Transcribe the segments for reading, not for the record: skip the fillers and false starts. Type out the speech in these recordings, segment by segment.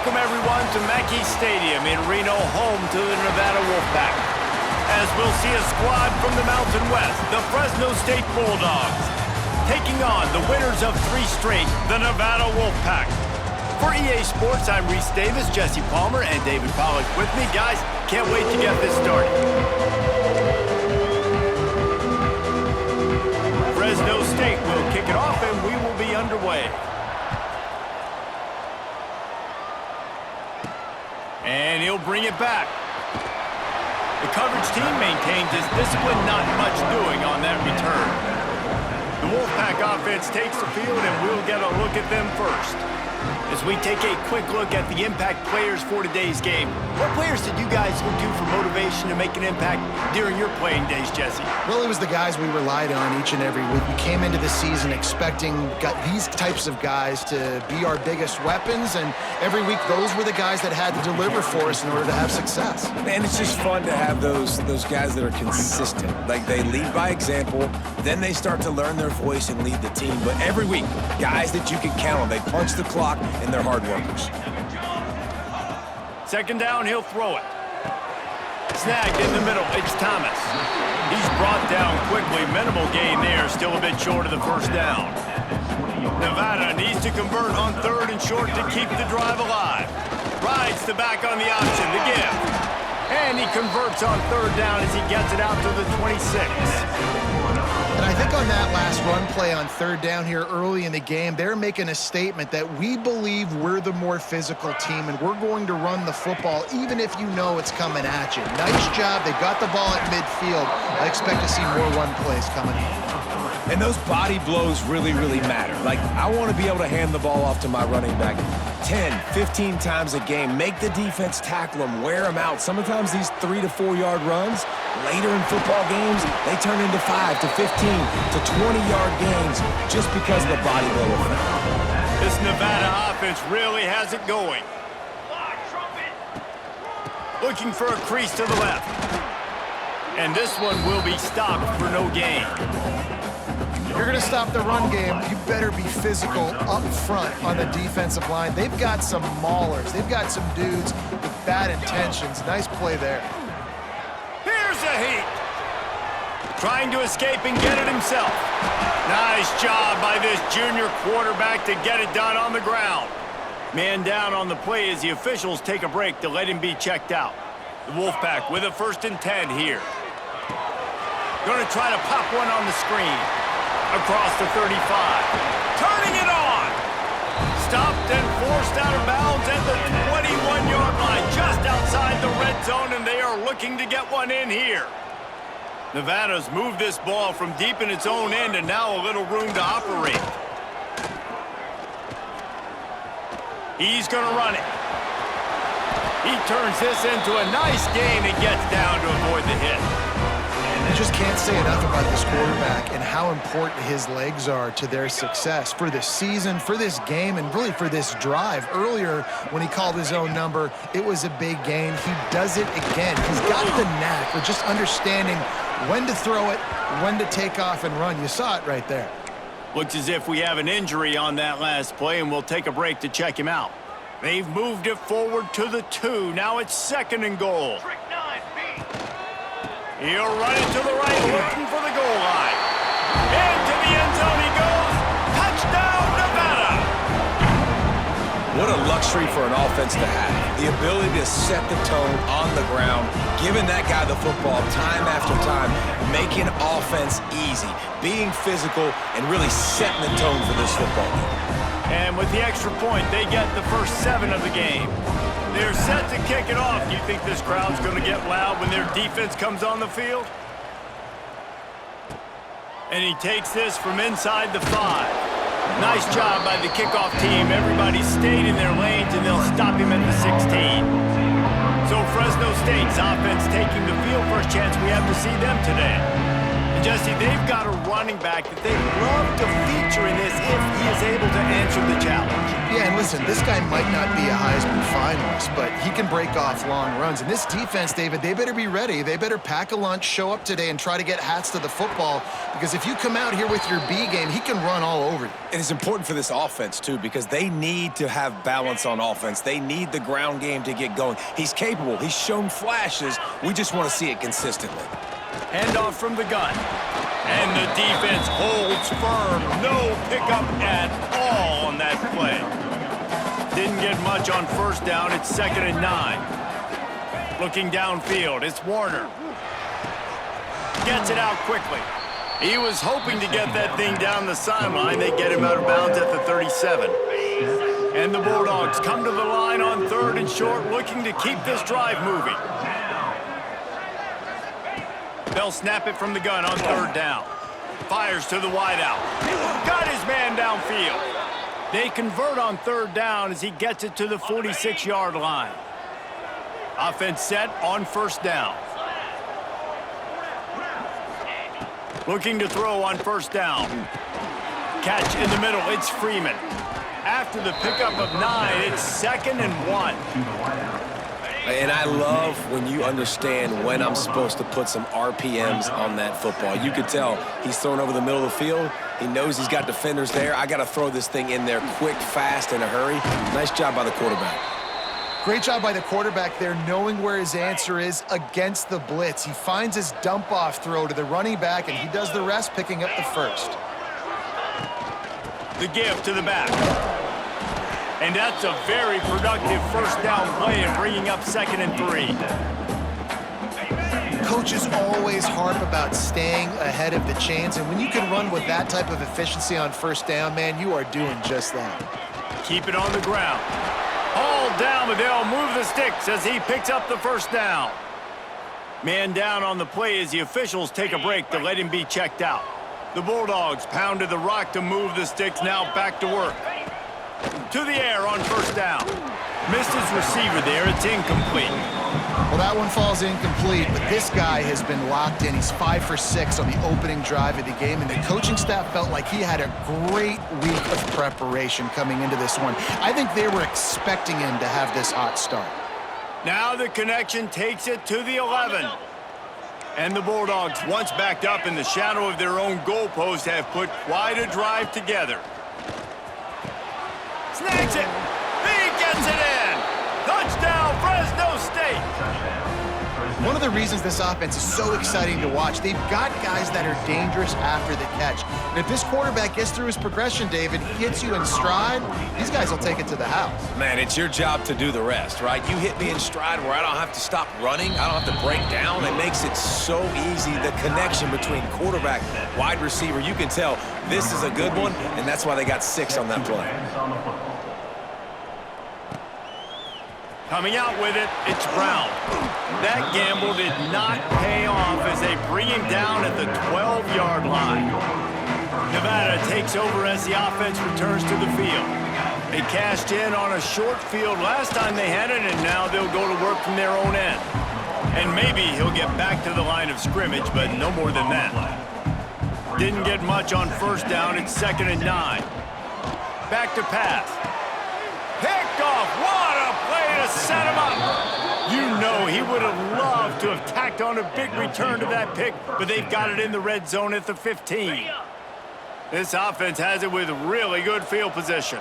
Welcome, everyone, to Mackey Stadium in Reno, home to the Nevada Wolfpack. As we'll see a squad from the Mountain West, the Fresno State Bulldogs, taking on the winners of 3 straight, the Nevada Wolfpack. For EA Sports, I'm Reese Davis, Jesse Palmer, and David Pollack with me. Guys, can't wait to get this started. Fresno State will kick it off, and we will be underway. And he'll bring it back. The coverage team maintains his discipline, not much doing on that return. The Wolfpack offense takes the field, and we'll get a look at them first. As we take a quick look at the impact players for today's game, what players did you guys look to for motivation to make an impact during your playing days, Jesse? Well, it was the guys we relied on each and every week. We came into the season expecting these types of guys to be our biggest weapons, and every week those were the guys that had to deliver for us in order to have success. Man, it's just fun to have those guys that are consistent. Like, they lead by example, then they start to learn their voice and lead the team. But every week, guys that you can count on, they punch the clock, and they're hard workers. Second down, he'll throw it. Snagged in the middle, it's Thomas. He's brought down quickly. Minimal gain there, still a bit short of the first down. Nevada needs to convert on 3rd and short to keep the drive alive. Rides the back on the option, the give. And he converts on 3rd down as he gets it out to the 26. And I think on that last run play on 3rd down here early in the game, they're making a statement that we believe we're the more physical team and we're going to run the football even if you know it's coming at you. Nice job. They got the ball at midfield. I expect to see more run plays coming in. And those body blows really, really matter. Like, I want to be able to hand the ball off to my running back 10, 15 times a game. Make the defense tackle them, wear them out. Sometimes these 3 to 4 yard runs, later in football games, they turn into 5 to 15 to 20-yard gains just because of the body blow effect. This Nevada offense really has it going. Looking for a crease to the left. And this one will be stopped for no gain. If you're going to stop the run game, you better be physical up front on the defensive line. They've got some maulers. They've got some dudes with bad intentions. Nice play there. Here's a heat. Trying to escape and get it himself. Nice job by this junior quarterback to get it done on the ground. Man down on the play as the officials take a break to let him be checked out. The Wolfpack with a 1st and 10 here. Going to try to pop one on the screen. Across the 35. Turning it on. Stopped and forced out of bounds at the 21-yard line, just outside the red zone, and they are looking to get one in here. Nevada's moved this ball from deep in its own end, and now a little room to operate. He's going to run it. He turns this into a nice gain and gets down to avoid the hit. You just can't say enough about this quarterback and how important his legs are to their success for this season, for this game, and really for this drive. Earlier, when he called his own number, it was a big gain. He does it again. He's got the knack for just understanding when to throw it, when to take off and run. You saw it right there. Looks as if we have an injury on that last play, and we'll take a break to check him out. They've moved it forward to the 2. Now it's 2nd and goal. He'll run it to the right, looking for the goal line. Into the end zone he goes. Touchdown, Nevada! What a luxury for an offense to have. The ability to set the tone on the ground, giving that guy the football time after time, making offense easy, being physical, and really setting the tone for this football game. And with the extra point, they get the first 7 of the game. They're set to kick it off. Do you think this crowd's going to get loud when their defense comes on the field? And he takes this from inside the 5. Nice job by the kickoff team. Everybody stayed in their lanes, and they'll stop him at the 16. So Fresno State's offense taking the field. First chance we have to see them today. And Jesse, they've got to run running back that they love to feature in this if he is able to answer the challenge. Yeah, and listen, this guy might not be a Heisman finalist, but he can break off long runs. And this defense, David, they better be ready. They better pack a lunch, show up today, and try to get hats to the football, because if you come out here with your B game, he can run all over you. And it's important for this offense, too, because they need to have balance on offense. They need the ground game to get going. He's capable. He's shown flashes. We just want to see it consistently. Handoff from the gun. And the defense holds firm. No pickup at all on that play. Didn't get much on first down. It's 2nd and 9. Looking downfield, it's Warner. Gets it out quickly. He was hoping to get that thing down the sideline. They get him out of bounds at the 37. And the Bulldogs come to the line on 3rd and short, looking to keep this drive moving. They'll snap it from the gun on 3rd down. Fires to the wideout. Got his man downfield. They convert on 3rd down as he gets it to the 46-yard line. Offense set on 1st down. Looking to throw on 1st down. Catch in the middle, it's Freeman. After the pickup of 9, it's 2nd and 1. And I love when you understand when I'm supposed to put some RPMs on that football. You could tell he's thrown over the middle of the field. He knows he's got defenders there. I got to throw this thing in there quick, fast, in a hurry. Nice job by the quarterback. Great job by the quarterback there, knowing where his answer is against the blitz. He finds his dump-off throw to the running back, and he does the rest, picking up the first. The give to the back. And that's a very productive 1st down play and bringing up 2nd and 3. Coaches always harp about staying ahead of the chains, and when you can run with that type of efficiency on 1st down, man, you are doing just that. Keep it on the ground. All down, but they'll move the sticks as he picks up the 1st down. Man down on the play as the officials take a break to let him be checked out. The Bulldogs pounded the rock to move the sticks, now back to work. To the air on 1st down. Missed his receiver there. It's incomplete. Well, that one falls incomplete, but this guy has been locked in. He's 5 for 6 on the opening drive of the game, and the coaching staff felt like he had a great week of preparation coming into this one. I think they were expecting him to have this hot start. Now the connection takes it to the 11. And the Bulldogs, once backed up in the shadow of their own goalpost, have put quite a drive together. Snags it. He gets it in. Touchdown, Fresno State. One of the reasons this offense is so exciting to watch, they've got guys that are dangerous after the catch. And if this quarterback gets through his progression, David, hits you in stride, these guys will take it to the house. Man, it's your job to do the rest, right? You hit me in stride where I don't have to stop running. I don't have to break down. It makes it so easy. The connection between quarterback, wide receiver, you can tell this is a good one, and that's why they got 6 on that play. Coming out with it, it's Brown. That gamble did not pay off as they bring him down at the 12-yard line. Nevada takes over as the offense returns to the field. They cashed in on a short field last time they had it, and now they'll go to work from their own end. And maybe he'll get back to the line of scrimmage, but no more than that. Didn't get much on 1st down. It's 2nd and 9. Back to pass. Picked off. What a play to set him up. You know he would have loved to have tacked on a big return to that pick, but they've got it in the red zone at the 15. This offense has it with really good field position.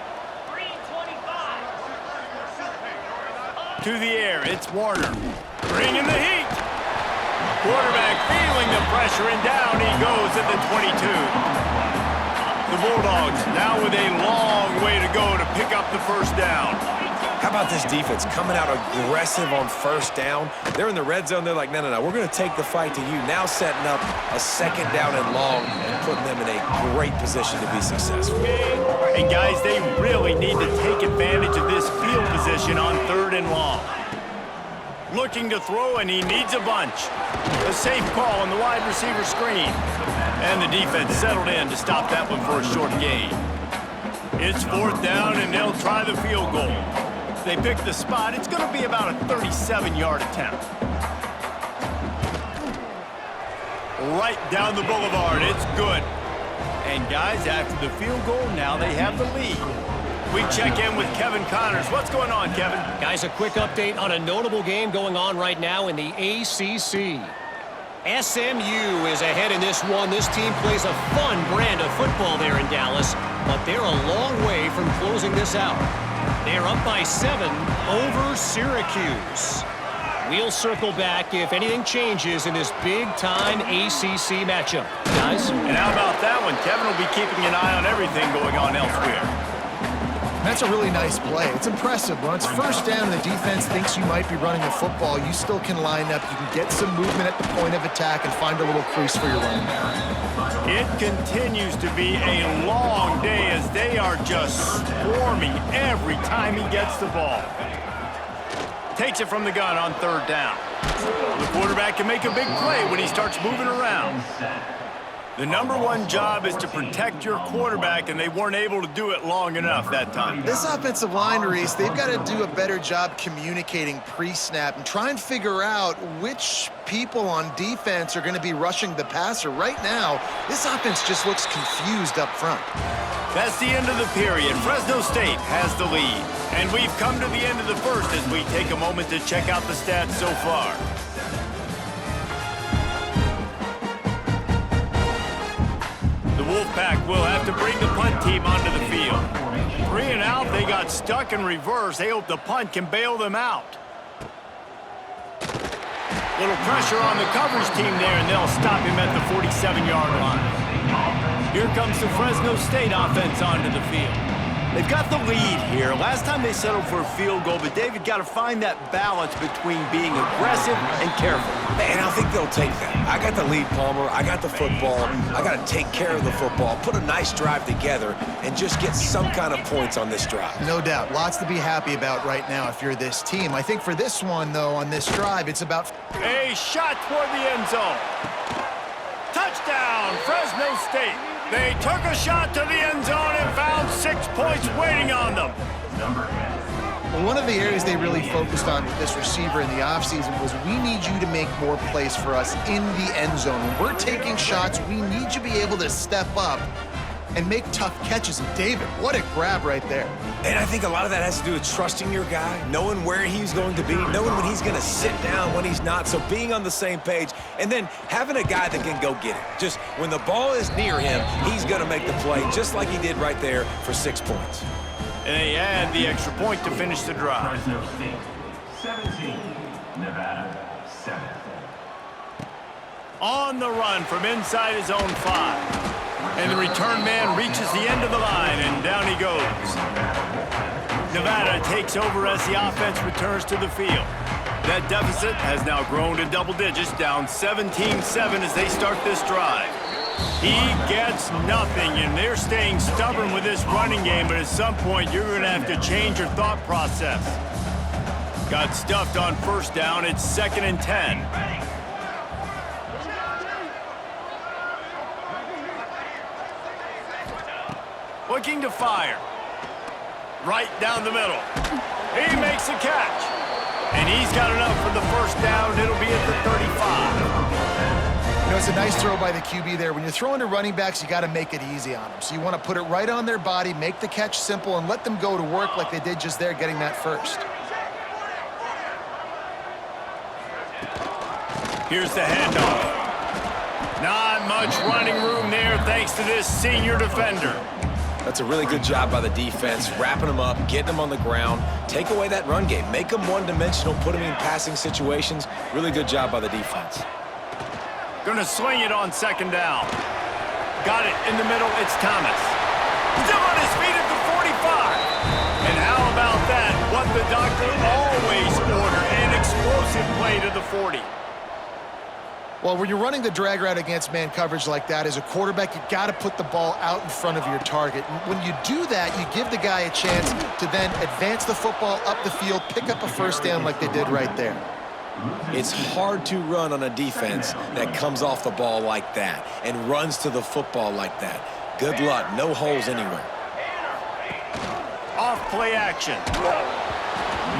To the air, it's Warner. Bringing the heat. Quarterback feeling the pressure, and down he goes at the 22. The Bulldogs now with a long way to go to pick up the 1st down. How about this defense coming out aggressive on 1st down? They're in the red zone. They're like, no, we're going to take the fight to you. Now setting up a 2nd down and long and putting them in a great position to be successful. And guys, they really need to take advantage of this field position on 3rd and long. Looking to throw, and he needs a bunch. A safe call on the wide receiver screen. And the defense settled in to stop that one for a short gain. It's 4th down, and they'll try the field goal. They pick the spot. It's going to be about a 37-yard attempt. Right down the boulevard. It's good. And guys, after the field goal, now they have the lead. We check in with Kevin Connors. What's going on, Kevin? Guys, a quick update on a notable game going on right now in the ACC. SMU is ahead in this one. This team plays a fun brand of football there in Dallas, but they're a long way from closing this out. They're up by 7 over Syracuse. We'll circle back if anything changes in this big-time ACC matchup. Guys? And how about that one? Kevin will be keeping an eye on everything going on elsewhere. That's a really nice play. It's impressive. When it's first down and the defense thinks you might be running the football, you still can line up. You can get some movement at the point of attack and find a little crease for your running back. It continues to be a long day as they are just swarming every time he gets the ball. Takes it from the gun on 3rd down. The quarterback can make a big play when he starts moving around. The #1 job is to protect your quarterback, and they weren't able to do it long enough that time. This offensive line, Reese, they've got to do a better job communicating pre-snap and try and figure out which people on defense are going to be rushing the passer. Right now, this offense just looks confused up front. That's the end of the period. Fresno State has the lead. And we've come to the end of the first as we take a moment to check out the stats so far. The Wolfpack will have to bring the punt team onto the field. 3 and out, they got stuck in reverse. They hope the punt can bail them out. Little pressure on the coverage team there, and they'll stop him at the 47-yard line. Here comes the Fresno State offense onto the field. They've got the lead here. Last time they settled for a field goal, but David got to find that balance between being aggressive and careful. And I think they'll take that. I got the lead, Palmer. I got the football. I got to take care of the football, put a nice drive together, and just get some kind of points on this drive. No doubt. Lots to be happy about right now if you're this team. I think for this one, though, on this drive, it's about... A shot toward the end zone. Touchdown, Fresno State. They took a shot to the end zone and found 6 points waiting on them. Well, one of the areas they really focused on with this receiver in the offseason was we need you to make more plays for us in the end zone. When we're taking shots, we need you to be able to step up and make tough catches. And David, what a grab right there. And I think a lot of that has to do with trusting your guy, knowing where he's going to be, knowing when he's going to sit down, when he's not, so being on the same page, and then having a guy that can go get it. Just when the ball is near him, he's going to make the play, just like he did right there for 6 points. And they add the extra point to finish the drive. Fresno State, 17, Nevada, 7. On the run from inside his own 5. And the return man reaches the end of the line, and down he goes. Nevada takes over as the offense returns to the field. That deficit has now grown to double digits, down 17-7 as they start this drive. He gets nothing, and they're staying stubborn with this running game, but at some point you're going to have to change your thought process. Got stuffed on 1st down. It's 2nd and 10. Looking to fire. Right down the middle. He makes a catch. And he's got enough for the 1st down. It'll be at the 35. You know, it's a nice throw by the QB there. When you're throwing to running backs, you got to make it easy on them. So you want to put it right on their body, make the catch simple, and let them go to work like they did just there, getting that first. Here's the handoff. Not much running room there thanks to this senior defender. That's a really good job by the defense, wrapping them up, getting them on the ground, take away that run game, make them one-dimensional, put them in passing situations. Really good job by the defense. Gonna swing it on 2nd down. Got it in the middle, it's Thomas. Still on his feet at the 45. And how about that? What the doctor always ordered, an explosive play to the 40. Well, when you're running the drag route against man coverage like that, as a quarterback, you got to put the ball out in front of your target. And when you do that, you give the guy a chance to then advance the football up the field, pick up a 1st down like they did right there. It's hard to run on a defense that comes off the ball like that and runs to the football like that. Good luck. No holes anywhere. Off play action.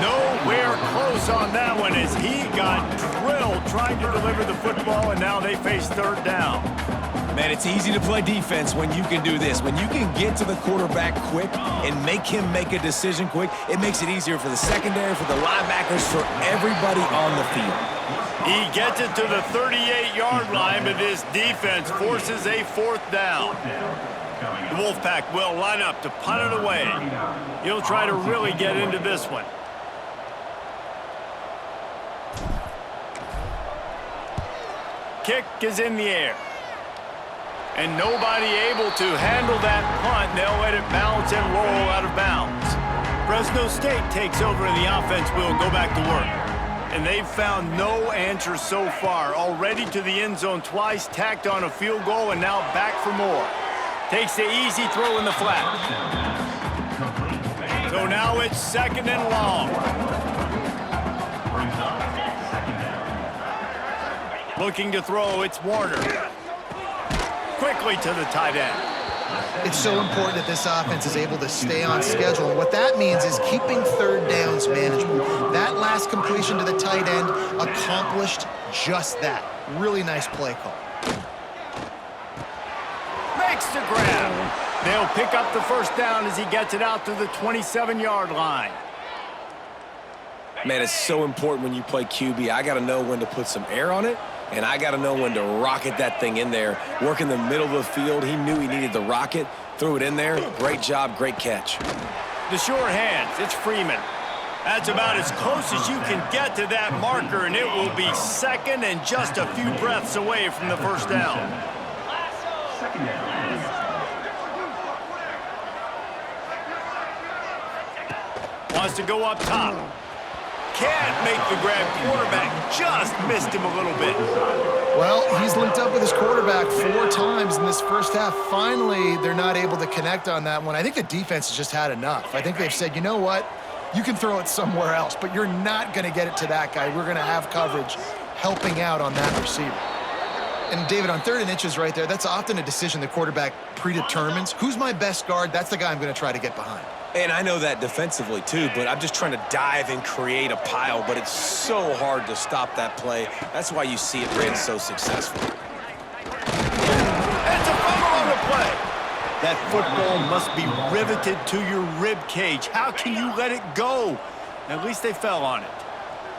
Nowhere close on that one as he got drilled trying to deliver the football, and now they face third down. Man, it's easy to play defense when you can do this. When you can get to the quarterback quick and make him make a decision quick, it makes it easier for the secondary, for the linebackers, for everybody on the field. He gets it to the 38-yard line, but this defense forces a fourth down. The Wolfpack will line up to punt it away. He'll try to really get into this one. Kick is in the air. And nobody able to handle that punt. They'll let it bounce and roll out of bounds. Fresno State takes over and the offense will go back to work. And they've found no answer so far. Already to the end zone twice, tacked on a field goal, and now back for more. Takes the easy throw in the flat. So now it's second and long. Looking to throw, it's Warner. Quickly to the tight end. It's so important that this offense is able to stay on schedule. And what that means is keeping third downs manageable. That last completion to the tight end accomplished just that. Really nice play call. Makes the grab. They'll pick up the first down as he gets it out to the 27-yard line. Man, it's so important when you play QB. I got to know when to put some air on it, and I got to know when to rocket that thing in there. Work in the middle of the field. He knew he needed the rocket. Threw it in there. Great job, great catch. The short hands, it's Freeman. That's about as close as you can get to that marker, and it will be second and just a few breaths away from the first down. Wants to go up top. Can't make the grab. Quarterback just missed him a little bit. Well, he's linked up with his quarterback 4 times in this first half. Finally, they're not able to connect on that one. I think the defense has just had enough. I think they've said, you know what? You can throw it somewhere else, but you're not going to get it to that guy. We're going to have coverage helping out on that receiver. And, David, on 3rd and inches right there, that's often a decision the quarterback predetermines. Who's my best guard? That's the guy I'm going to try to get behind. And I know that defensively, too, but I'm just trying to dive and create a pile, but it's so hard to stop that play. That's why you see it ran so successful. It's a fumble on the play. That football must be riveted to your rib cage. How can you let it go? At least they fell on it.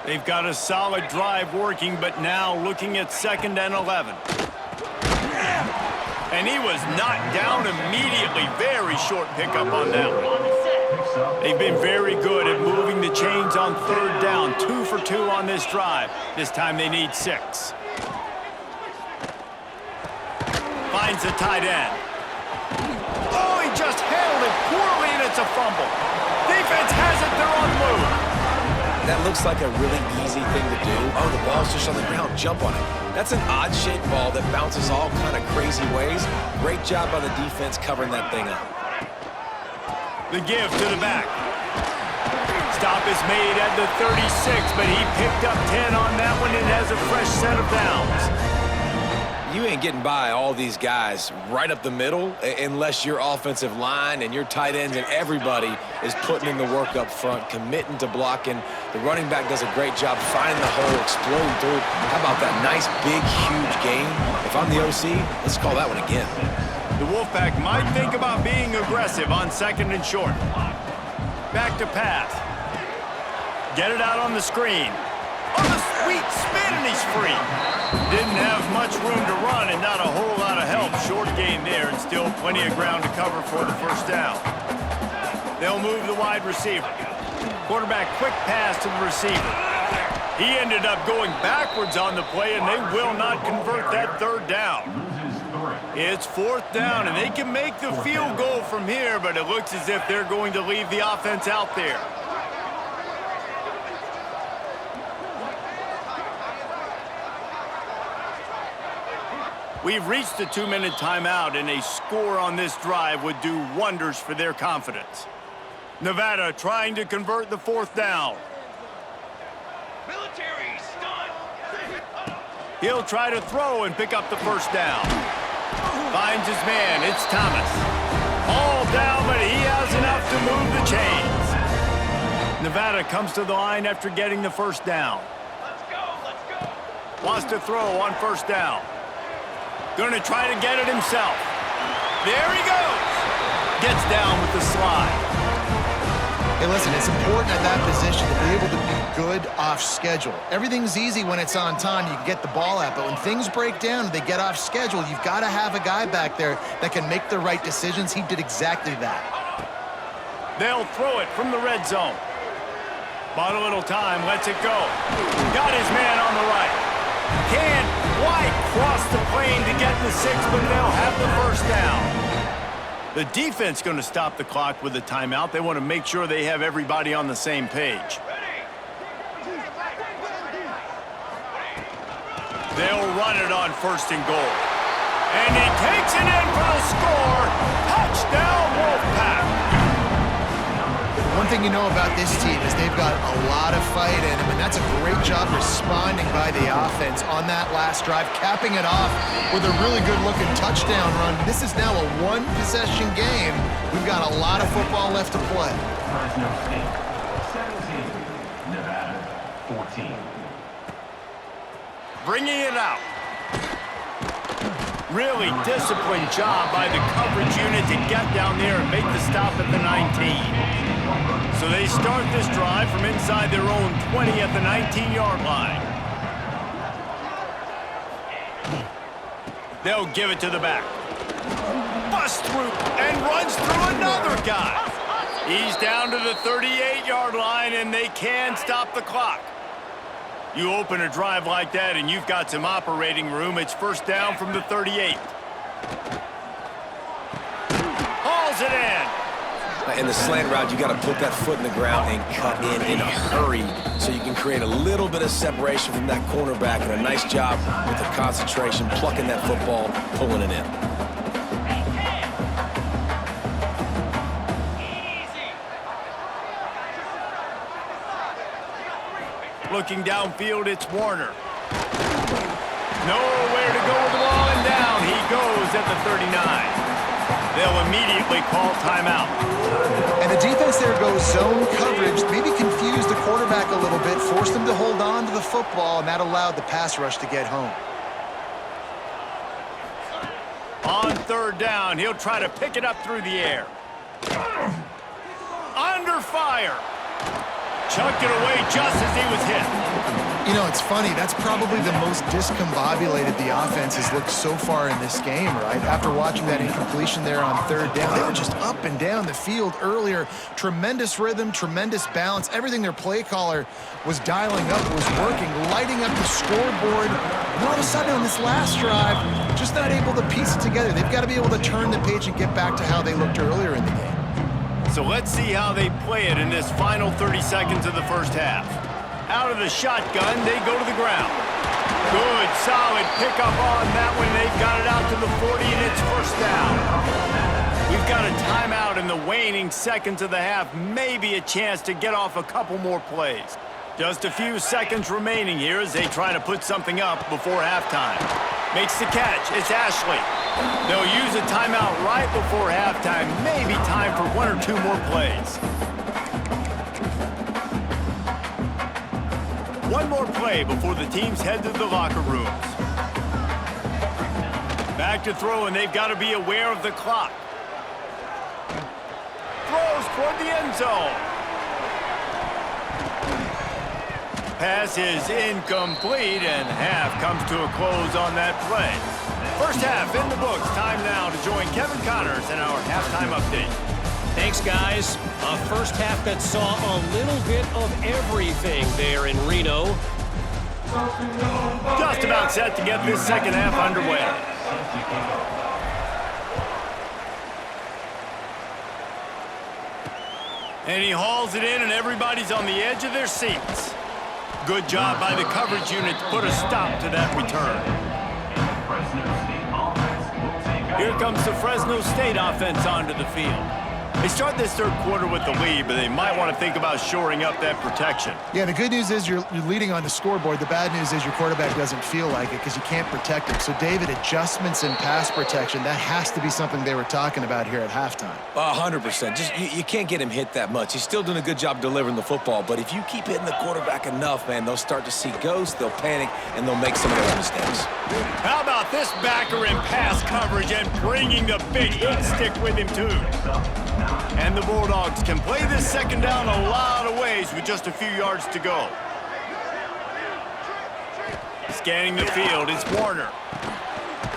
They've got a solid drive working, but now looking at 2nd and 11. And he was knocked down immediately. Very short pickup on that one. They've been very good at moving the chains on 3rd down. 2 for 2 on this drive. This time they need 6. Finds the tight end. Oh, he just handled it poorly, and it's a fumble. Defense has it. They're on the move. That looks like a really easy thing to do. Oh, the ball's just on the ground. Jump on it. That's an odd-shaped ball that bounces all kind of crazy ways. Great job by the defense covering that thing up. The give to the back. Stop is made at the 36, but he picked up 10 on that one and has a fresh set of downs. You ain't getting by all these guys right up the middle unless your offensive line and your tight ends and everybody is putting in the work up front, committing to blocking. The running back does a great job finding the hole, exploding through. How about that nice, big, huge gain? If I'm the OC, let's call that one again. The Wolfpack might think about being aggressive on 2nd and short. Back to pass. Get it out on the screen. On the sweet spin, and he's free. Didn't have much room to run and not a whole lot of help. Short gain there and still plenty of ground to cover for the first down. They'll move the wide receiver. Quarterback quick pass to the receiver. He ended up going backwards on the play, and they will not convert that 3rd down. It's 4th down, and they can make the field goal from here, but it looks as if they're going to leave the offense out there. We've reached the 2-minute timeout, and a score on this drive would do wonders for their confidence. Nevada trying to convert the 4th down. Military stunt. He'll try to throw and pick up the first down. Finds his man. It's Thomas. All down, but he has enough to move the chains. Nevada comes to the line after getting the first down. Let's go, let's go. Wants to throw on first down. Going to try to get it himself. There he goes. Gets down with the slide. Hey, listen, it's important at that position to be able to be good off schedule. Everything's easy when it's on time. You can get the ball out, but when things break down and they get off schedule, you've got to have a guy back there that can make the right decisions. He did exactly that. They'll throw it from the red zone. Bought a little time, lets it go. Got his man on the right. Can't quite cross the plane to get the 6, but they'll have the first down. The defense going to stop the clock with a timeout. They want to make sure they have everybody on the same page. They'll run it on first and goal. And he takes it in for the score. Touchdown, Wolfpack. One thing you know about this team is they've got a lot of fight in them, and that's a great job responding by the offense on that last drive, capping it off with a really good-looking touchdown run. This is now a one-possession game. We've got a lot of football left to play. Fresno State 17, Nevada 14. Bringing it out. Really disciplined job by the coverage unit to get down there and make the stop at the 19. So they start this drive from inside their own 20 at the 19-yard line. They'll give it to the back. Busts through and runs through another guy. He's down to the 38-yard line, and they can stop the clock. You open a drive like that, and you've got some operating room. It's first down from the 38. Hauls it in. In the slant route, you got to put that foot in the ground and cut in a hurry so you can create a little bit of separation from that cornerback, and a nice job with the concentration, plucking that football, pulling it in. Looking downfield, it's Warner. Nowhere to go with the ball, and down he goes at the 39. They'll immediately call timeout. And the defense there goes zone coverage, maybe confused the quarterback a little bit, forced him to hold on to the football, and that allowed the pass rush to get home. On third down, he'll try to pick it up through the air. Under fire. Chucked it away just as he was hit. You know, it's funny. That's probably the most discombobulated the offense has looked so far in this game, right? After watching that incompletion there on third down, they were just up and down the field earlier. Tremendous rhythm, tremendous balance. Everything their play caller was dialing up was working, lighting up the scoreboard. And all of a sudden on this last drive, just not able to piece it together. They've got to be able to turn the page and get back to how they looked earlier in the game. So let's see how they play it in this final 30 seconds of the first half. Out of the shotgun, they go to the ground. Good, solid pickup on that one. They've got it out to the 40, and it's first down. We've got a timeout in the waning seconds of the half. Maybe a chance to get off a couple more plays. Just a few seconds remaining here as they try to put something up before halftime. Makes the catch. It's Ashley. They'll use a timeout right before halftime. Maybe time for one or two more plays. One more play before the teams head to the locker rooms. Back to throw, and they've got to be aware of the clock. Throws toward the end zone. Pass is incomplete, and half comes to a close on that play. First half in the books. Time now to join Kevin Connors in our halftime update. Thanks, guys. A first half that saw a little bit of everything there in Reno. Just about set to get this second half underway. And he hauls it in, and everybody's on the edge of their seats. Good job by the coverage unit to put a stop to that return. Here comes the Fresno State offense onto the field. They start this third quarter with the lead, but they might want to think about shoring up that protection. Yeah, the good news is you're leading on the scoreboard. The bad news is your quarterback doesn't feel like it because you can't protect him. So, David, adjustments in pass protection, that has to be something they were talking about here at halftime. 100%. Just you can't get him hit that much. He's still doing a good job delivering the football, but if you keep hitting the quarterback enough, man, they'll start to see ghosts, they'll panic, and they'll make some of those mistakes. How about this backer in pass coverage and bringing the big hit stick with him, too? And the Bulldogs can play this second down a lot of ways with just a few yards to go. Scanning the field, it's Warner.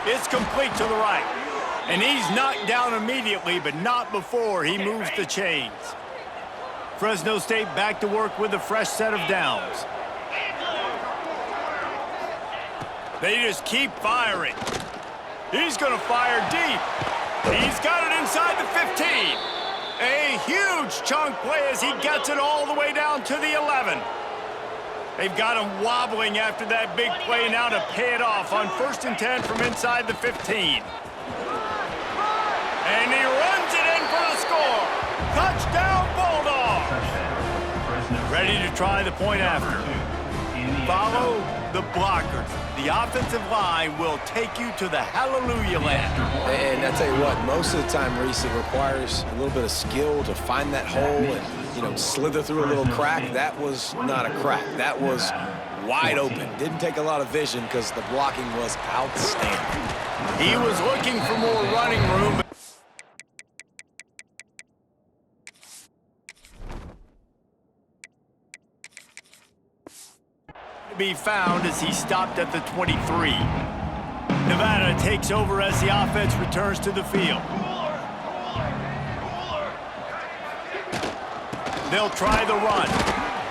It's complete to the right. And he's knocked down immediately, but not before he moves the chains. Fresno State back to work with a fresh set of downs. They just keep firing. He's going to fire deep. He's got it inside the 15. A huge chunk play as he gets it all the way down to the 11. They've got him wobbling after that big play now to pay it off on 1st and 10 from inside the 15. And he runs it in for the score. Touchdown, Bulldogs. Ready to try the point after. Follow the blockers. The offensive line will take you to the hallelujah land. And I tell you what, most of the time, Reese, it requires a little bit of skill to find that hole and, slither through a little crack. That was not a crack. That was wide open. Didn't take a lot of vision because the blocking was outstanding. He was looking for more running room. Be found as he stopped at the 23. Nevada takes over as the offense returns to the field. They'll try the run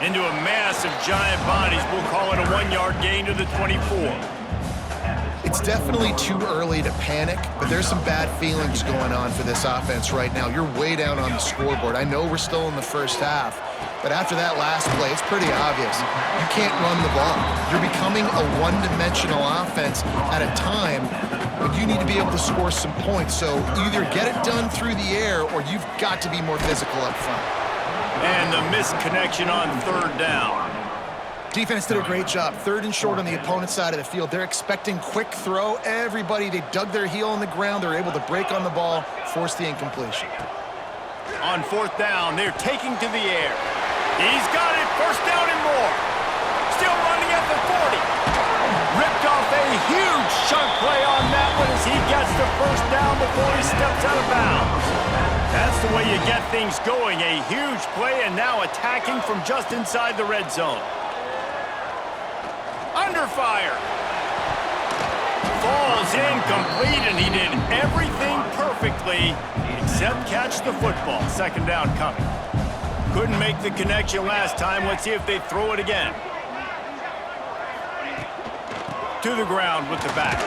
into a mass of giant bodies. We'll call it a 1-yard gain to the 24. It's definitely too early to panic, but there's some bad feelings going on for this offense right now. You're way down on the scoreboard. I know we're still in the first half, but after that last play, it's pretty obvious. You can't run the ball. You're becoming a one-dimensional offense at a time, but you need to be able to score some points. So either get it done through the air or you've got to be more physical up front. And the missed connection on 3rd down. Defense did a great job. 3rd and short on the opponent's side of the field. They're expecting quick throw. Everybody, they dug their heel on the ground. They're able to break on the ball, force the incompletion. On 4th down, they're taking to the air. He's got it, 1st down and more. Still running at the 40. Ripped off a huge chunk play on that one as he gets the 1st down before he steps out of bounds. That's the way you get things going. A huge play and now attacking from just inside the red zone. Under fire. Falls incomplete, and he did everything perfectly except catch the football. 2nd down coming. Couldn't make the connection last time. Let's see if they throw it again. To the ground with the back.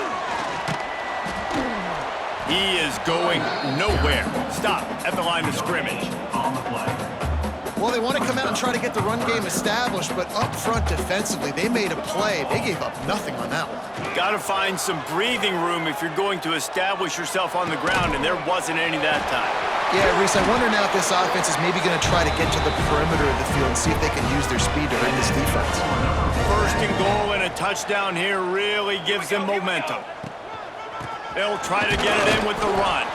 He is going nowhere. Stop at the line of scrimmage. On the play. Well, they want to come out and try to get the run game established, but up front defensively, they made a play. They gave up nothing on that one. Got to find some breathing room if you're going to establish yourself on the ground, and there wasn't any that time. Yeah, Reese, I wonder now if this offense is maybe going to try to get to the perimeter of the field and see if they can use their speed to hurt this defense. 1st and goal and a touchdown here really gives them momentum. They'll try to get it in with the run.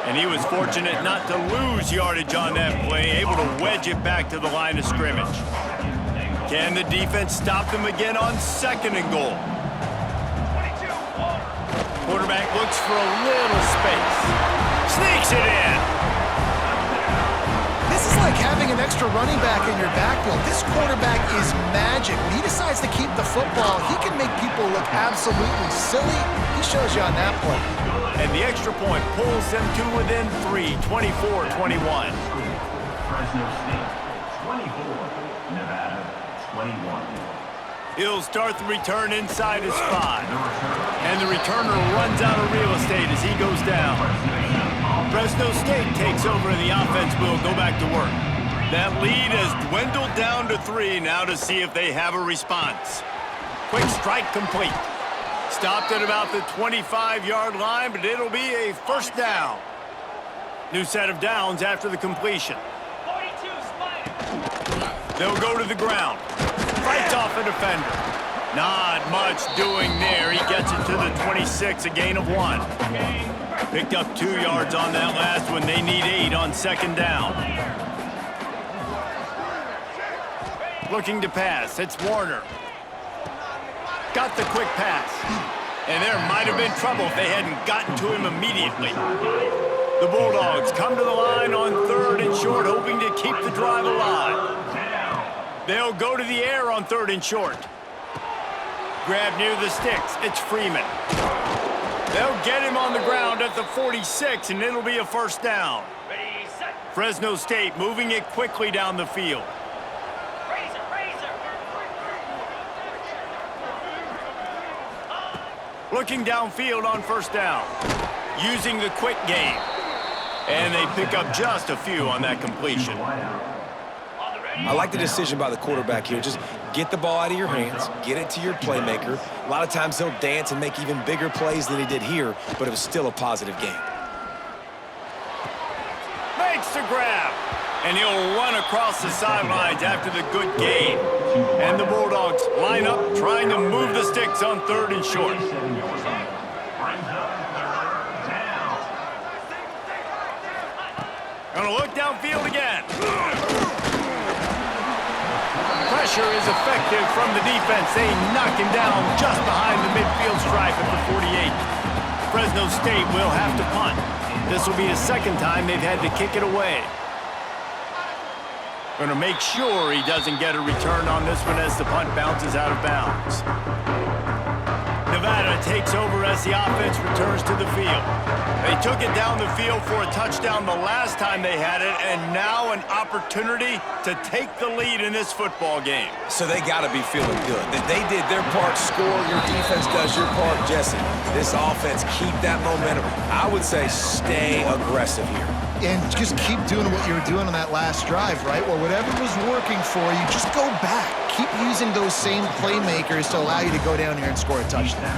And he was fortunate not to lose yardage on that play, able to wedge it back to the line of scrimmage. Can the defense stop them again on 2nd and goal? Quarterback looks for a little space. Sneaks it in. This is like having an extra running back in your backfield. This quarterback is magic. When he decides to keep the football, he can make people look absolutely silly. He shows you on that play. And the extra point pulls them to within 3, 24-21. Fresno State, 24. Nevada, 21. He'll start the return inside his 5. And the returner runs out of real estate as he goes down. Fresno State takes over and the offense will go back to work. That lead has dwindled down to 3 now to see if they have a response. Quick strike complete. Stopped at about the 25-yard line, but it'll be a 1st down. New set of downs after the completion. 42, Spider. They'll go to the ground. Fights off a defender. Not much doing there. He gets it to the 26, a gain of 1. Picked up 2 yards on that last one. They need 8 on second down. Looking to pass. It's Warner. Got the quick pass. And there might have been trouble if they hadn't gotten to him immediately. The Bulldogs come to the line on 3rd and short, hoping to keep the drive alive. They'll go to the air on 3rd and short. Grab near the sticks. It's Freeman. They'll get him on the ground at the 46, and it'll be a first down. Ready, set. Fresno State moving it quickly down the field. Razor, razor. Looking downfield on first down. Using the quick game. And they pick up just a few on that completion. I like the decision by the quarterback here. Just get the ball out of your hands, get it to your playmaker. A lot of times he'll dance and make even bigger plays than he did here, but it was still a positive game. Makes the grab. And he'll run across the sidelines after the good gain. And the Bulldogs line up, trying to move the sticks on 3rd and short. Gonna look downfield again. Pressure is effective from the defense. They knock him down just behind the midfield stripe at the 48. Fresno State will have to punt. This will be the second time they've had to kick it away. Gonna make sure he doesn't get a return on this one as the punt bounces out of bounds. Nevada takes over as the offense returns to the field. They took it down the field for a touchdown the last time they had it, and now an opportunity to take the lead in this football game. So they got to be feeling good. That they did their part, score, your defense does your part, Jesse. This offense, keep that momentum. I would say stay aggressive here. And just keep doing what you were doing on that last drive, right? Well, whatever was working for you, just go back. Keep using those same playmakers to allow you to go down here and score a touchdown.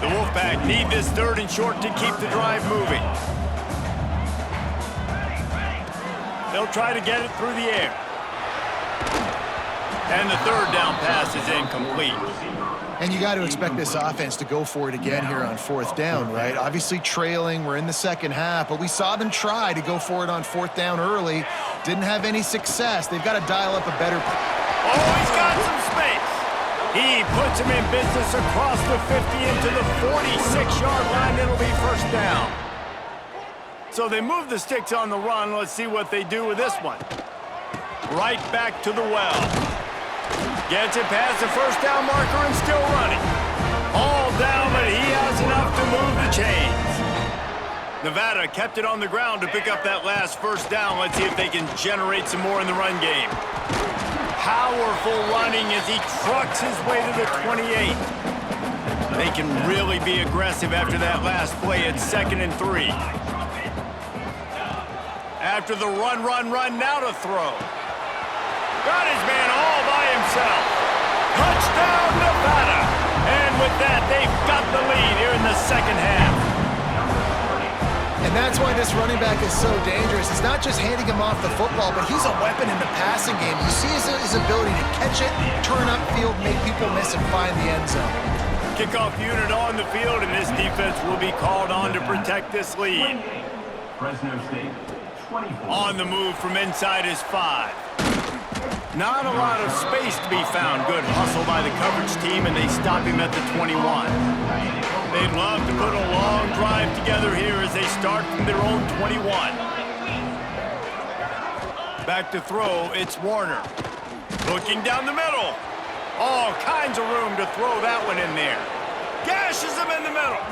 The Wolfpack need this 3rd and short to keep the drive moving. They'll try to get it through the air. And the 3rd down pass is incomplete. And you got to expect this offense to go for it again here on 4th down, right? Obviously trailing, we're in the second half, but we saw them try to go for it on 4th down early. Didn't have any success. They've got to dial up a better... Oh, he's got some space. He puts him in business across the 50 into the 46-yard line. It'll be first down. So they move the sticks on the run. Let's see what they do with this one. Right back to the well. Gets it past the first down marker and still running. All down, but he has enough to move the chains. Nevada kept it on the ground to pick up that last first down. Let's see if they can generate some more in the run game. Powerful running as he trucks his way to the 28. They can really be aggressive after that last play. It's 2nd and 3. After the run, now to throw. Got his man all by himself. Touchdown, Nevada. And with that, they've got the lead here in the second half. And that's why this running back is so dangerous. It's not just handing him off the football, but he's a weapon in the passing game. You see his ability to catch it, turn upfield, make people miss, and find the end zone. Kickoff unit on the field, and this defense will be called on to protect this lead. Fresno State, 24. On the move from inside his 5. Not a lot of space to be found. Good hustle by the coverage team, and they stop him at the 21. They'd love to put a long drive together here as they start from their own 21. Back to throw, it's Warner. Looking down the middle. All kinds of room to throw that one in there. Gashes him in the middle.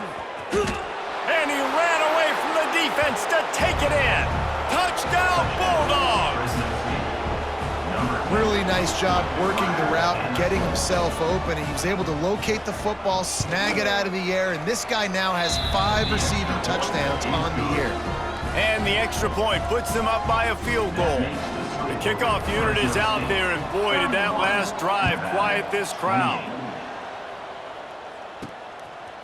And he ran away from the defense to take it in. Touchdown, Bulldogs! Really nice job working the route and getting himself open. And he was able to locate the football, snag it out of the air, and this guy now has 5 receiving touchdowns on the year. And the extra point puts them up by a field goal. The kickoff unit is out there, and boy, did that last drive quiet this crowd.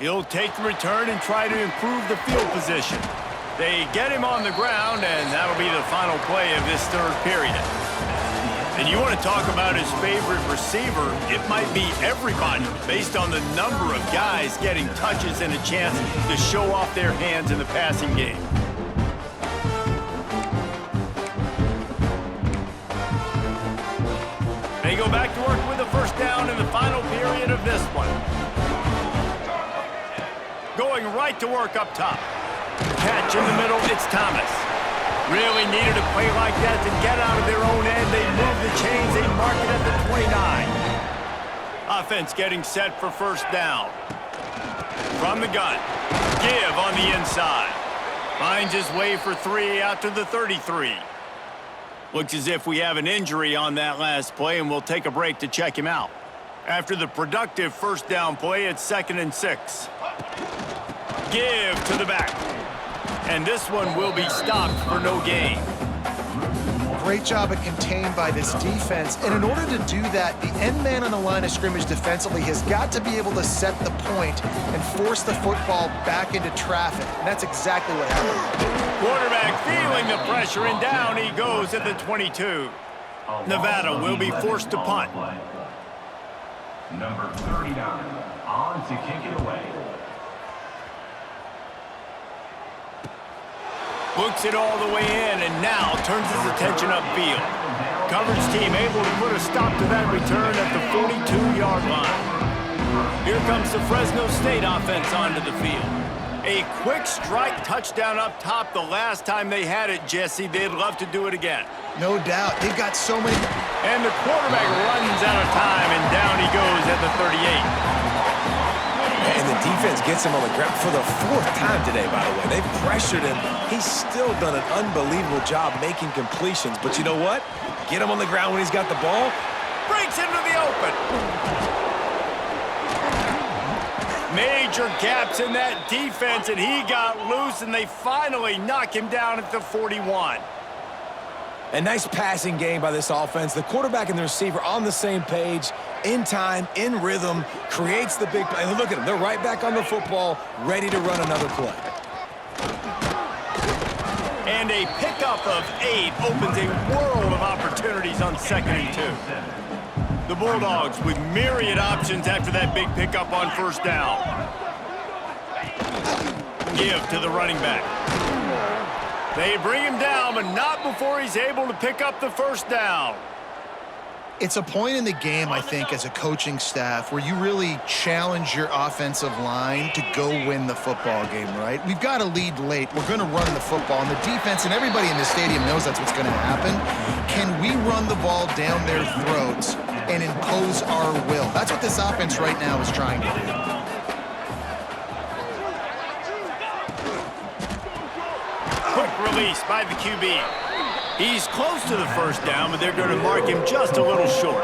He'll take the return and try to improve the field position. They get him on the ground, and that'll be the final play of this third period. And you want to talk about his favorite receiver, it might be everybody based on the number of guys getting touches and a chance to show off their hands in the passing game. They go back to work with a first down in the final period of this one. Going right to work up top. Catch in the middle, it's Thomas. Really needed a play like that to get out of their own end. They move the chains, they mark it at the 29. Offense getting set for first down. From the gun. Give on the inside. Finds his way for 3 out to the 33. Looks as if we have an injury on that last play, and we'll take a break to check him out. After the productive first down play, it's 2nd and 6. Give to the back. And this one will be stopped for no gain. Great job of contained by this defense. And in order to do that, the end man on the line of scrimmage defensively has got to be able to set the point and force the football back into traffic. And that's exactly what happened. Quarterback feeling the pressure, and down he goes at the 22. Nevada will be forced to punt. Number 39 on to kick it away. Looks it all the way in, and now turns his attention upfield. Coverage team able to put a stop to that return at the 42-yard line. Here comes the Fresno State offense onto the field. A quick strike touchdown up top the last time they had it, Jesse. They'd love to do it again. No doubt. They've got so many. And the quarterback runs out of time, and down he goes at the 38. And the defense gets him on the ground for the 4th time today, by the way. They've pressured him. He's still done an unbelievable job making completions. But you know what? Get him on the ground when he's got the ball. Breaks into the open. Major gaps in that defense, and he got loose, and they finally knock him down at the 41. A nice passing game by this offense. The quarterback and the receiver on the same page, in time, in rhythm, creates the big play. Look at them. They're right back on the football, ready to run another play. And a pickup of 8 opens a world of opportunities on 2nd and 2. The Bulldogs with myriad options after that big pickup on first down. Give to the running back. They bring him down, but not before he's able to pick up the first down. It's a point in the game, I think, as a coaching staff where you really challenge your offensive line to go win the football game, right? We've got to lead late. We're going to run the football, and the defense and everybody in the stadium knows that's what's going to happen. Can we run the ball down their throats and impose our will? That's what this offense right now is trying to do. Quick release by the QB. He's close to the first down, but they're going to mark him just a little short.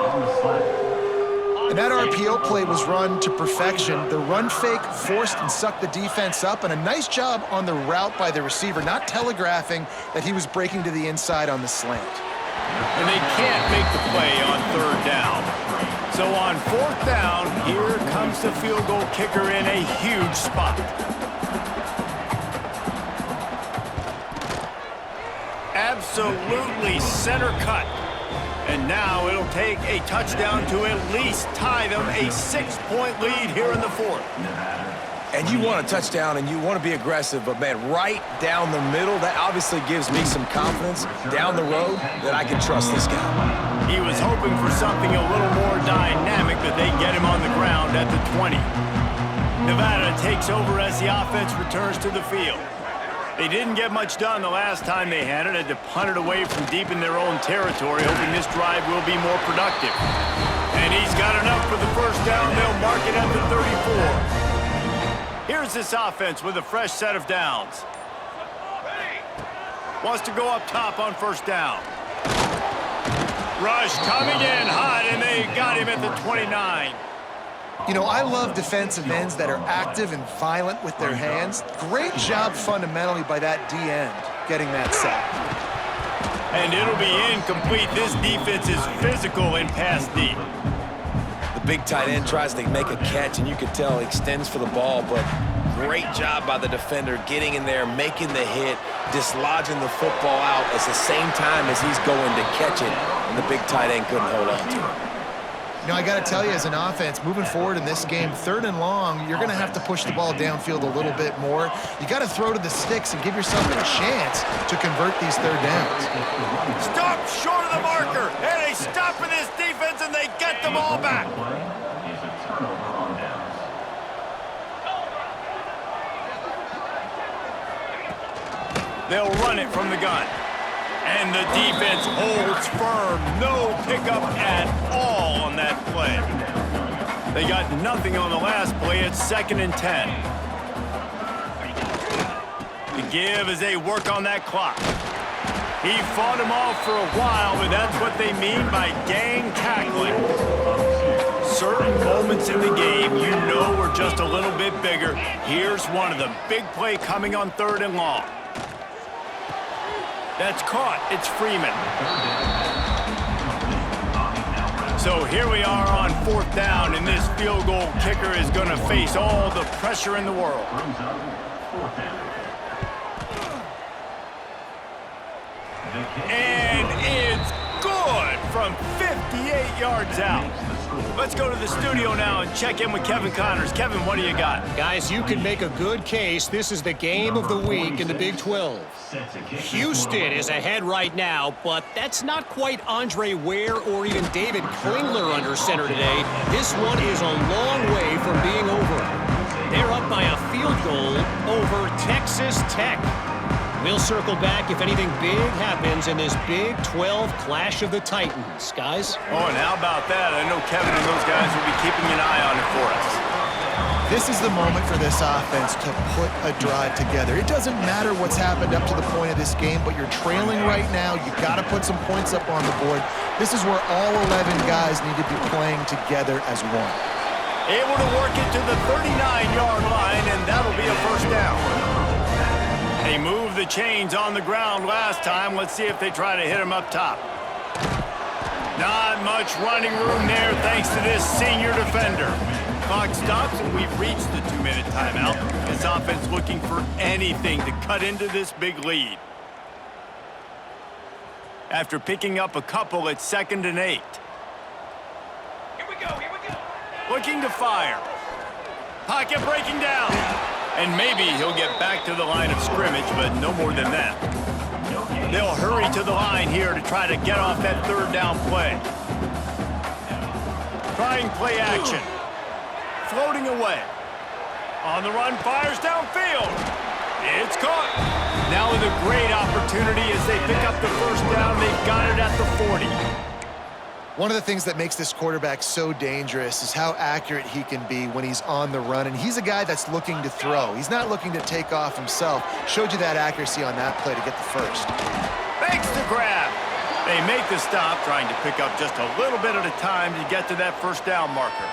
And that RPO play was run to perfection. The run fake forced and sucked the defense up, and a nice job on the route by the receiver, not telegraphing that he was breaking to the inside on the slant. And they can't make the play on 3rd down. So on 4th down, here comes the field goal kicker in a huge spot. Absolutely center cut. And now it'll take a touchdown to at least tie them a 6-point lead here in the 4th. And you want a touchdown and you want to be aggressive, but man, right down the middle, that obviously gives me some confidence down the road that I can trust this guy. He was hoping for something a little more dynamic, but they get him on the ground at the 20. Nevada takes over as the offense returns to the field. They didn't get much done the last time they had it. Had to punt it away from deep in their own territory, hoping this drive will be more productive. And he's got enough for the first down. They'll mark it at the 34. Here's this offense with a fresh set of downs. Wants to go up top on first down. Rush coming in hot, and they got him at the 29. You know, I love defensive ends that are active and violent with their hands. Great job fundamentally by that D-end getting that sack. And it'll be incomplete. This defense is physical in pass deep. The big tight end tries to make a catch, and you could tell he extends for the ball, but Great job by the defender getting in there, making the hit, dislodging the football out at the same time as he's going to catch it, and the big tight end couldn't hold on to it. You know, I got to tell you, as an offense, moving forward in this game, 3rd and long, you're going to have to push the ball downfield a little bit more. You got to throw to the sticks and give yourself a chance to convert these 3rd downs. Stop short of the marker, and they stop for this defense, and they get the ball back. Is a turnover on downs. They'll run it from the gun. And the defense holds firm. No pickup at all on that play. They got nothing on the last play. It's 2nd and 10. The give as they work on that clock. He fought him off for a while, but that's what they mean by gang tackling. Certain moments in the game you know are just a little bit bigger. Here's one of them. Big play coming on 3rd and long. That's caught. It's Freeman. So here we are on 4th down, and this field goal kicker is going to face all the pressure in the world. And it's good from 58 yards out. Let's go to the studio now and check in with Kevin Connors. Kevin, what do you got? Guys, you can make a good case. This is the game of the week in the Big 12. Houston is ahead right now, but that's not quite Andre Ware or even David Klingler under center today. This one is a long way from being over. They're up by a field goal over Texas Tech. We'll circle back if anything big happens in this Big 12 Clash of the Titans. Guys? Oh, and how about that? I know Kevin and those guys will be keeping an eye on it for us. This is the moment for this offense to put a drive together. It doesn't matter what's happened up to the point of this game, but you're trailing right now. You've got to put some points up on the board. This is where all 11 guys need to be playing together as one. Able to work it to the 39-yard line, and that'll be a 1st down. They moved the chains on the ground last time. Let's see if they try to hit him up top. Not much running room there thanks to this senior defender. Clock stops, and we've reached the 2-minute timeout. This offense looking for anything to cut into this big lead. After picking up a couple, it's 2nd and 8. Here we go, here we go. Looking to fire. Pocket breaking down. And maybe he'll get back to the line of scrimmage, but no more than that. They'll hurry to the line here to try to get off that 3rd down play. Trying play action. Floating away. On the run, fires downfield. It's caught. Now with a great opportunity as they pick up the 1st down. They've got it at the 40. One of the things that makes this quarterback so dangerous is how accurate he can be when he's on the run, and he's a guy that's looking to throw. He's not looking to take off himself. Showed you that accuracy on that play to get the 1st. Makes the grab. They make the stop, trying to pick up just a little bit at a time to get to that 1st down marker.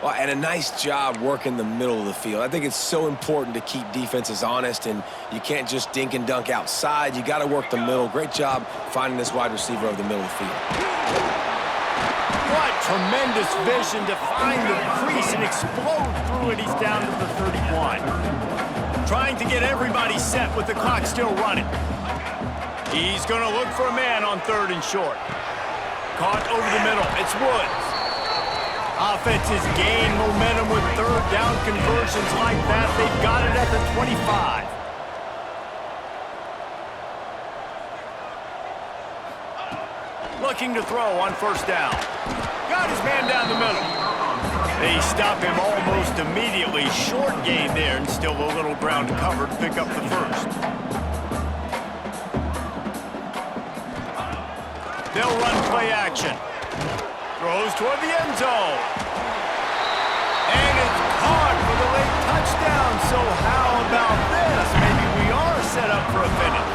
Well, and a nice job working the middle of the field. I think it's so important to keep defenses honest, and you can't just dink and dunk outside. You got to work the middle. Great job finding this wide receiver over the middle of the field. What tremendous vision to find the crease and explode through it. He's down to the 31. Trying to get everybody set with the clock still running. He's going to look for a man on 3rd and short. Caught over the middle. It's Woods. Offenses gain momentum with 3rd down conversions like that. They've got it at the 25. Looking to throw on 1st down. Got his man down the middle. They stop him almost immediately. Short gain there, and still a little ground covered to pick up the 1st. They'll run play action. Throws toward the end zone. And it's caught for the late touchdown. So how about this? Maybe we are set up for a finish.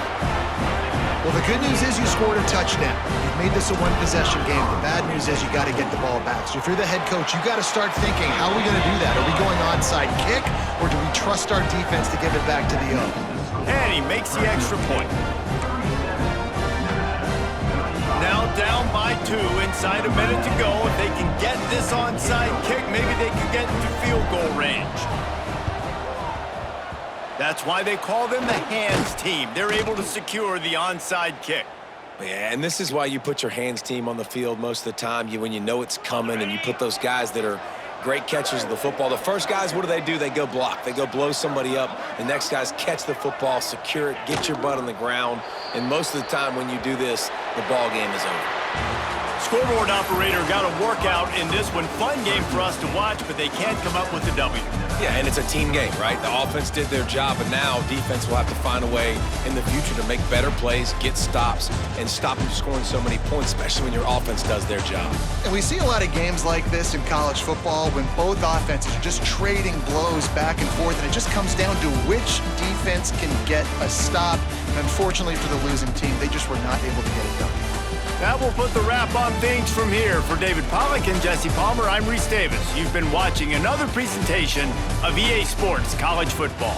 Well, the good news is you scored a touchdown. You've made this a one-possession game. The bad news is you got to get the ball back. So if you're the head coach, you got to start thinking, how are we going to do that? Are we going onside kick, or do we trust our defense to give it back to the O? And he makes the extra point. Now down by 2, inside a minute to go. If they can get this onside kick, maybe they can get into field goal range. That's why they call them the hands team. They're able to secure the onside kick. Yeah, and this is why you put your hands team on the field most of the time. When you know it's coming, and you put those guys that are great catchers of the football. The first guys, what do? They go block. They go blow somebody up. The next guys catch the football, secure it, get your butt on the ground. And most of the time when you do this, the ball game is over. Scoreboard operator got a workout in this one. Fun game for us to watch, but they can't come up with a W. Yeah, and it's a team game, right? The offense did their job, and now defense will have to find a way in the future to make better plays, get stops, and stop them scoring so many points, especially when your offense does their job. And we see a lot of games like this in college football when both offenses are just trading blows back and forth, and it just comes down to which defense can get a stop. And unfortunately for the losing team, they just were not able to get it done. That will put the wrap on things from here. For David Pollack and Jesse Palmer, I'm Reese Davis. You've been watching another presentation of EA Sports College Football.